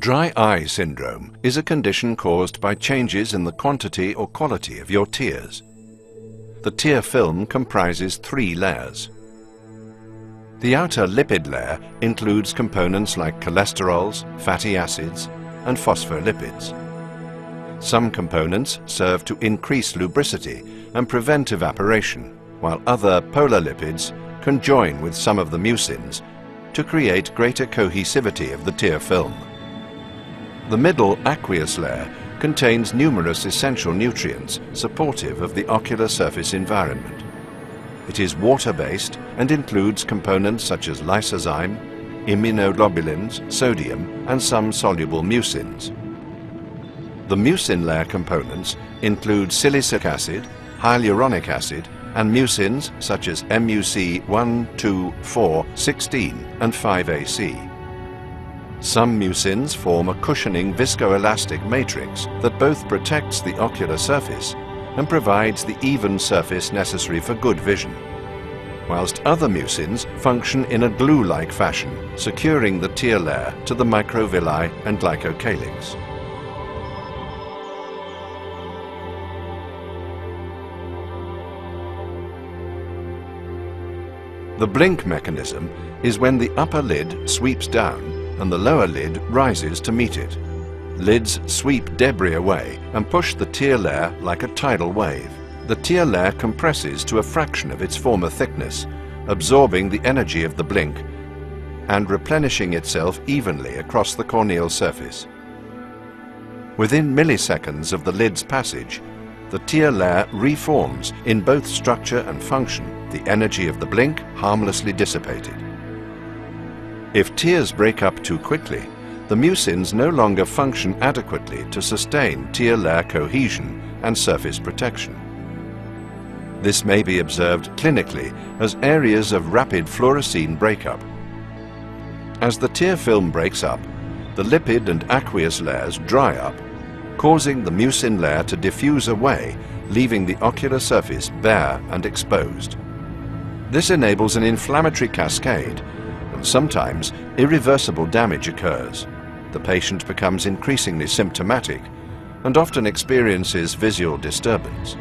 Dry eye syndrome is a condition caused by changes in the quantity or quality of your tears. The tear film comprises 3 layers. The outer lipid layer includes components like cholesterols, fatty acids, and phospholipids. Some components serve to increase lubricity and prevent evaporation, while other polar lipids conjoin with some of the mucins to create greater cohesivity of the tear film. The middle aqueous layer contains numerous essential nutrients supportive of the ocular surface environment. It is water-based and includes components such as lysozyme, immunoglobulins, sodium, and some soluble mucins. The mucin layer components include silicic acid, hyaluronic acid, and mucins such as MUC 1, 2, 4, 16, and 5AC. Some mucins form a cushioning viscoelastic matrix that both protects the ocular surface and provides the even surface necessary for good vision, whilst other mucins function in a glue-like fashion, securing the tear layer to the microvilli and glycocalyx. The blink mechanism is when the upper lid sweeps down and the lower lid rises to meet it. Lids sweep debris away and push the tear layer like a tidal wave. The tear layer compresses to a fraction of its former thickness, absorbing the energy of the blink and replenishing itself evenly across the corneal surface. Within milliseconds of the lid's passage, the tear layer reforms in both structure and function, the energy of the blink harmlessly dissipated. If tears break up too quickly, the mucins no longer function adequately to sustain tear layer cohesion and surface protection. This may be observed clinically as areas of rapid fluorescein breakup. As the tear film breaks up, the lipid and aqueous layers dry up, causing the mucin layer to diffuse away, leaving the ocular surface bare and exposed. This enables an inflammatory cascade, and sometimes irreversible damage occurs. The patient becomes increasingly symptomatic and often experiences visual disturbance.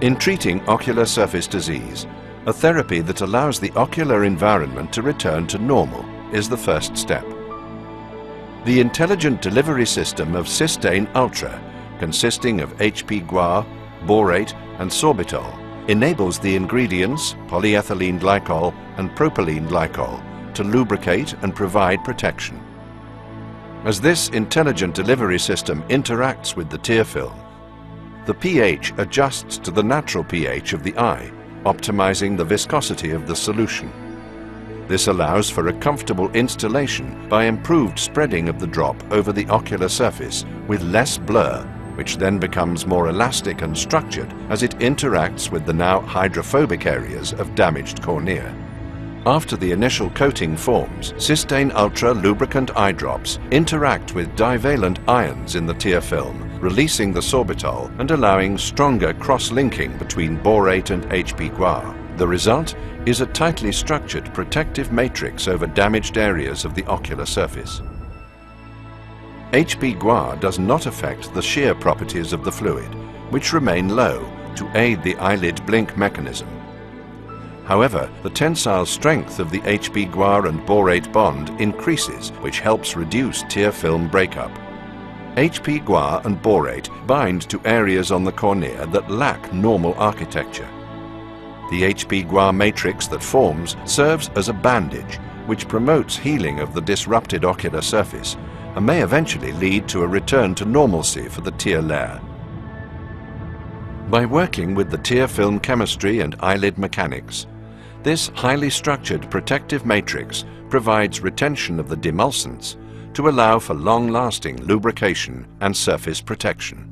In treating ocular surface disease, a therapy that allows the ocular environment to return to normal is the first step. The intelligent delivery system of Systane Ultra, consisting of HP guar, borate, and sorbitol, enables the ingredients polyethylene glycol and propylene glycol to lubricate and provide protection. As this intelligent delivery system interacts with the tear film, the pH adjusts to the natural pH of the eye, optimizing the viscosity of the solution. This allows for a comfortable installation by improved spreading of the drop over the ocular surface with less blur, which then becomes more elastic and structured as it interacts with the now hydrophobic areas of damaged cornea. After the initial coating forms, Systane Ultra lubricant eye drops interact with divalent ions in the tear film, releasing the sorbitol and allowing stronger cross-linking between borate and HP guar. The result is a tightly structured protective matrix over damaged areas of the ocular surface. HP guar does not affect the shear properties of the fluid, which remain low to aid the eyelid blink mechanism. However, the tensile strength of the HP guar and borate bond increases, which helps reduce tear film breakup. HP guar and borate bind to areas on the cornea that lack normal architecture. The HP guar matrix that forms serves as a bandage, which promotes healing of the disrupted ocular surface and may eventually lead to a return to normalcy for the tear layer. By working with the tear film chemistry and eyelid mechanics, this highly structured protective matrix provides retention of the demulcents to allow for long-lasting lubrication and surface protection.